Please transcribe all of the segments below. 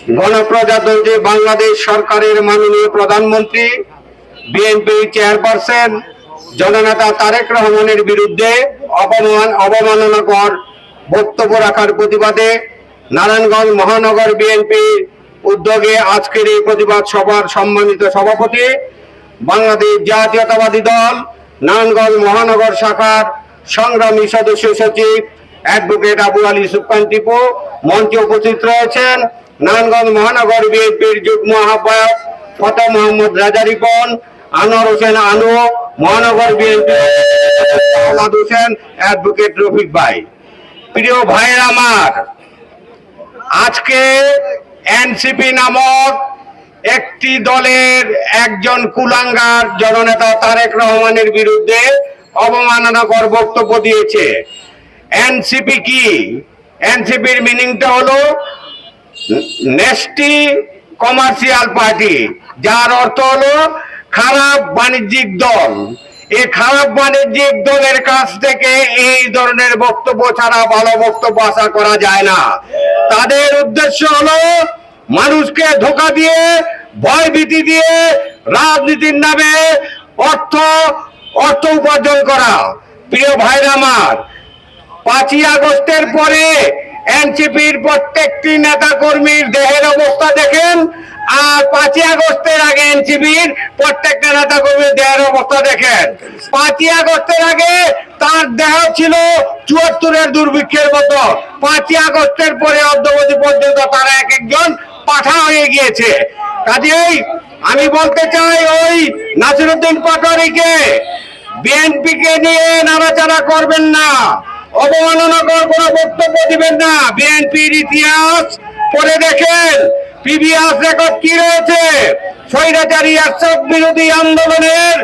গণপ্রজাতন্ত্রী বাংলাদেশ সরকারের মাননীয় প্রধানমন্ত্রী বিএনপি চেয়ারপারসন জননেতা তারেক রহমানের বিরুদ্ধে অবমাননাকর বক্তব্য রাখার প্রতিবাদে নারায়ণগঞ্জ মহানগর বিএনপি উদ্যোগে আজকের এই প্রতিবাদ সভার সম্মানিত সভাপতি বাংলাদেশ জাতীয়তাবাদী দল নারায়ণগঞ্জ মহানগর শাখার সংগ্রামী সদস্য সচিব অ্যাডভোকেট আবু আলী সুবহান টিপু মঞ্চে উপস্থিত রয়েছেন। নারায়ণগঞ্জ মহানগর বিএনপির যুগ্ম আহ্বায়ক ফতেহ মোহাম্মদ রাজা রিপন, আনোয়ার হোসেন আনু, মহানগর বিএনপি হোসেন, অ্যাডভোকেট রফিক ভাই। প্রিয় ভাইয়ের আমার, আজকে এনসিপি নামক একটি দলের একজন কুলাঙ্গার জননেতা তারেক রহমানের বিরুদ্ধে অবমাননাকর বক্তব্য দিয়েছে। এনসিপি কি? এনসিপির মিনিংটা হলো নেস্টি কমার্শিয়াল পার্টি, যার অর্থ হলো খারাপ বাণিজ্যিক দল। এই খারাপ বাণিজ্যিক দলের কাছ থেকে এই ধরনের বক্তব্য ছাড়া ভালো বক্তব্য আশা করা যায় না। তাদের উদ্দেশ্য হলো মানুষকে ধোঁকা দিয়ে, ভয়ভীতি দিয়ে রাজনীতির নামে অর্থ উপার্জন করা। প্রিয় ভাইরা আমার, 5ই আগস্টের পরে এনসিপির প্রত্যেকটি নেতা কর্মীর দেহের অবস্থা দেখেন, আর 5ই আগস্টের আগে এনসিপির প্রত্যেকটা নেতা কর্মীর দেহের অবস্থা দেখেন। 5ই আগস্টের আগে তার দেহ ছিল 74-এর দুর্ভিক্ষের মতো। 5ই আগস্টের পরে অদ্যাবধি পর্যন্ত তারা এক একজন পাঠা হয়ে গিয়েছে। কাজেই আমি বলতে চাই, ওই নাসিরউদ্দিন পাটোয়ারীকে বিএনপি কে নিয়ে নাড়াচাড়া করবেন না, অবমাননাকর কোনো বক্তব্য দিবেন না। বিএনপির ইতিহাস পড়ে দেখেন, প্রিভিয়াস রেকর্ড কি রয়েছে। স্বৈরাচারী এরশাদ বিরোধী আন্দোলনের,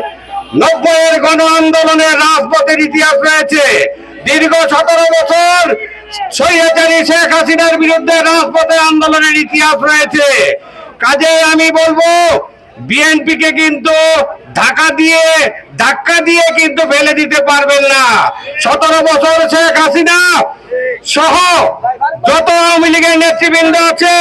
90-এর গণ আন্দোলনের রাজপথের ইতিহাস রয়েছে। দীর্ঘ 17 বছর স্বৈরাচারী শেখ হাসিনার বিরুদ্ধে রাজপথে আন্দোলনের ইতিহাস রয়েছে। কাজে আমি বলবো, বিএনপি কে কিন্তু ধাক্কা দিয়ে কিন্তু ফেলে দিতে পারবেন না। 17 বছর শেখ হাসিনা সহ যত আওয়ামী লীগের নেতৃবৃন্দ আছে,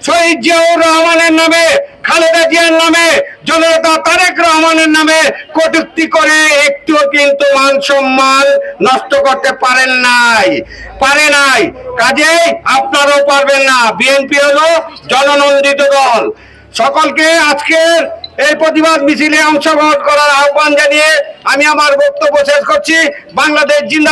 শহীদ জিয়াউর রহমানের নামে, খালেদা জিয়ার নামে, জননেতা তারেক রহমানের নামে কটূক্তি করে একটুও কিন্তু মান সম্মান নষ্ট করতে পারে নাই। কাজেই আপনারাও পারবেন না। বিএনপি হলো জননন্দিত দল। সকলকে আজকের এই প্রতিবাদ মিছিলে অংশগ্রহণ করার আহ্বান জানিয়ে আমি আমার বক্তব্য শেষ করছি। বাংলাদেশ জিন্দাবাদ।